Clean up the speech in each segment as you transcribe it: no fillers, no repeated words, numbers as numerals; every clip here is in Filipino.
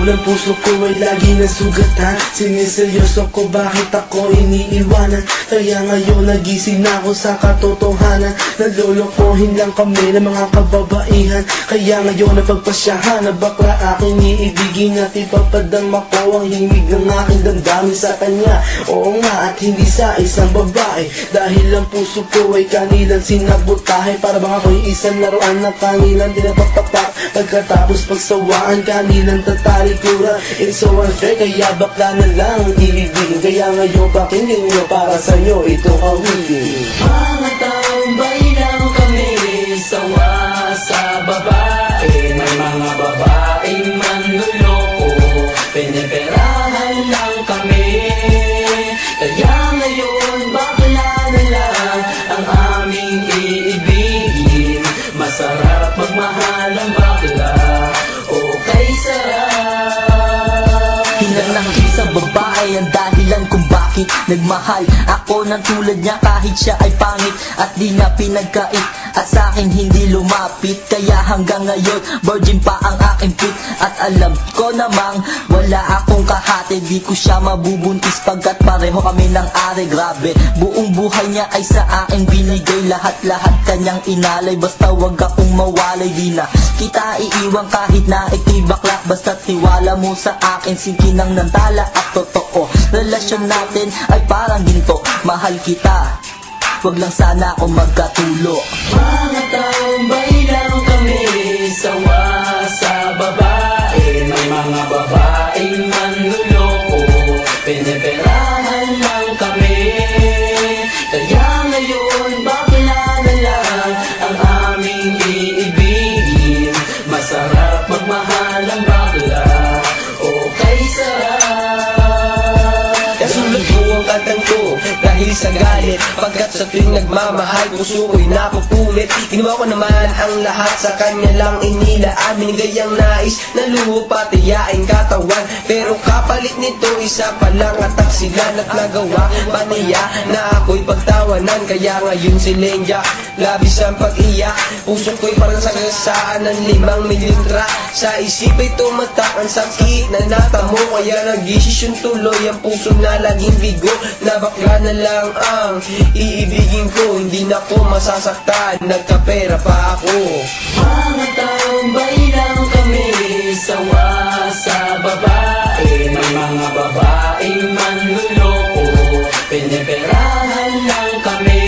ng puso ko ay lagi nasugatan. Siniseryoso ko bakit ako iniiwanan. Kaya ngayon nagising na ako sa katotohanan. Nalolokohin lang kami ng mga kababaihan. Kaya ngayon napagpasyahan na bakla aking iibigin at ipapadama ko ang himig ng aking damdamin sa kanya. Oo nga, at hindi sa isang babae, dahil ang puso ko ay kanilang sinabotahe. Para bang ako'y isang laruan na kanilang dinapapapak. Pagkatapos pagsawaan, kanilang tatalikuran. It's so unfair, kaya bakla na lang ang iibigin. Kaya ngayon pakinggan nyo, para sa'yo itong awitin. Mga tambay lang kami, sawa sa babae. May mga babaeng manluloko, piniperahan lang kami. Kaya ngayon bakla na lang ang aming iibigin. Masarap magmahal ang bakla, okay sarap. Hinanang isang babae ang dahilan kung bakit nagmahal ako ng tulad niya kahit siya ay pangit at di niya pinagkait at sa akin hindi lumapit. Kaya hanggang ngayon virgin pa ang aking pit at alam ko namang wala akong kahati. Di ko siya mabubuntis pagkat pareho kami ng are. Grabe, buong buhay niya ay sa akin binigay. Lahat-lahat kanyang inalay, basta wag akong mawalay. Di na kita iiwan kahit na ikay bakla, basta tiwala mo sa akin, sinkinang nantala at totoo. Relasyon natin ay parang ginto, mahal kita, wag lang sana akong magkatulo. Mga tambay lang kami, sawa sa babae. May mga babaeng manluloko, piniperahan lang kami. Kaya ngayon bakla na lang ang aming iibigin. Masarap magmahal ang bakla, okay sarap. Nasulat ko ang kantang ko dahil sa galit, pagkat sa tuwing nagmamahal puso ko'y napupulit. Ginawa ko naman ang lahat, sa kanya lang inilaan. Binigay ang nais na luho patiyain katawan, pero kapalit nito isa pa lang atak sila. At nagawa pa niya na ako'y pagtawanan. Kaya ngayon si Lenja labis ang pag-iyak. Puso ko'y parang sagasaan ng 5 mililitra. Sa isip ay tumatak ang sakit na natamo. Kaya nagdesisyon tuloy ang puso na laging bigo, na bakla na lang ang iibigin ko. Hindi na ko masasaktan, nagkapera pa ako. Mga tambay lang kami, sawa sa babae. May mga babaeng manluloko, piniperahan lang kami.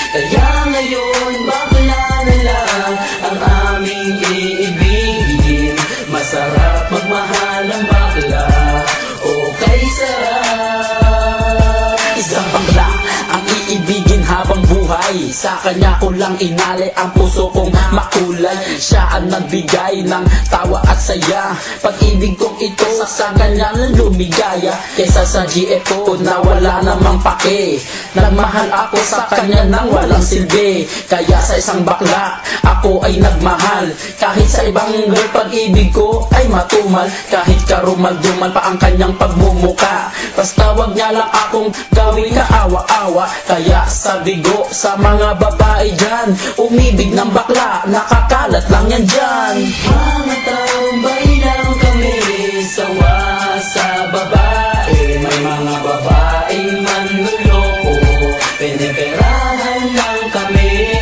Kaya ngayon bakla na lang ang aming iibigin. Masarap magmahal ang bakla, okay sarap. Isang bakla ang iibigin habang buhay. Sa kanya ko lang inalay ang puso kong makulay. Siya ang nagbigay ng tawa at saya. Pag-ibig kong ito sa kanya na lumigaya, kaysa sa GF ko na wala namang pake. Nagmahal ako sa kanya nang walang silbi. Kaya sa isang bakla ako ay nagmahal. Kahit sa ibang girl pag-ibig ko ay matumal. Kahit karumal-dumal pa ang kanyang pagmumuka, basta wag niya lang akong gawing kaawa-awa. Kaya sabi ko sa mga babae dyan, umibig ng bakla, nakakalat lang yan dyan. Mga tambay lang kami, sawa sa babae. May mga babaeng manluloko, piniperahan lang kami.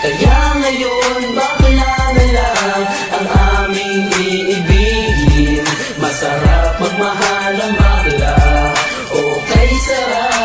Kaya ngayon bakla na lang ang aming iibigin. Masarap magmahal ang bakla, okay sarap.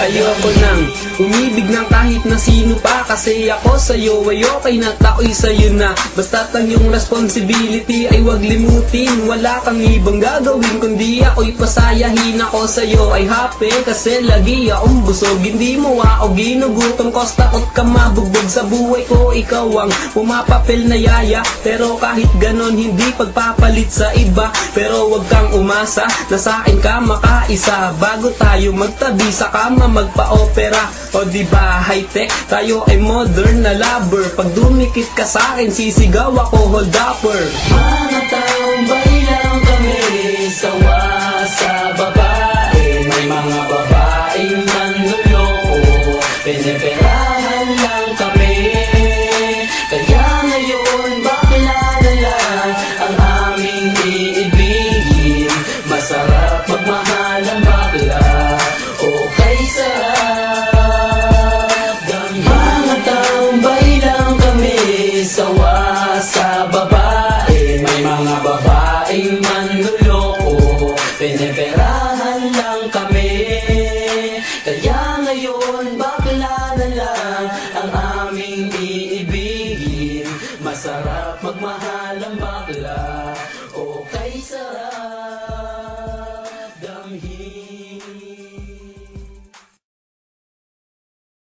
Ayoko nang umibig ng kahit na sino pa, kasi ako sa'yo ay okay na, tao'y sa'yo na. Basta't lang yung responsibility ay wag limutin. Wala kang ibang gagawin kundi ako'y pasayahin. Ako sa'yo ay happy kasi lagi akong busog. Hindi mo ako ginugutom, cause takot ka mabugbog. Sa buhay ko ikaw ang pumapapil na yaya, pero kahit ganon hindi pagpapalit sa iba. Pero wag kang umasa na sa'kin ka makaisa. Bago tayo magtabi sa kama magpa-opera, o diba high-tech, tayo ay modern na lover. Pag dumikit ka sa'kin sisigaw ako hold upper. Mga tambay lang kami, sawa sa babae. May mga babaeng manluloko, piniperahan lang kami. Kaya ngayon bakla na lang ang ngayon bakla na lang ang aming iibigin. Masarap magmahal ang bakla, o kay sarap damhin.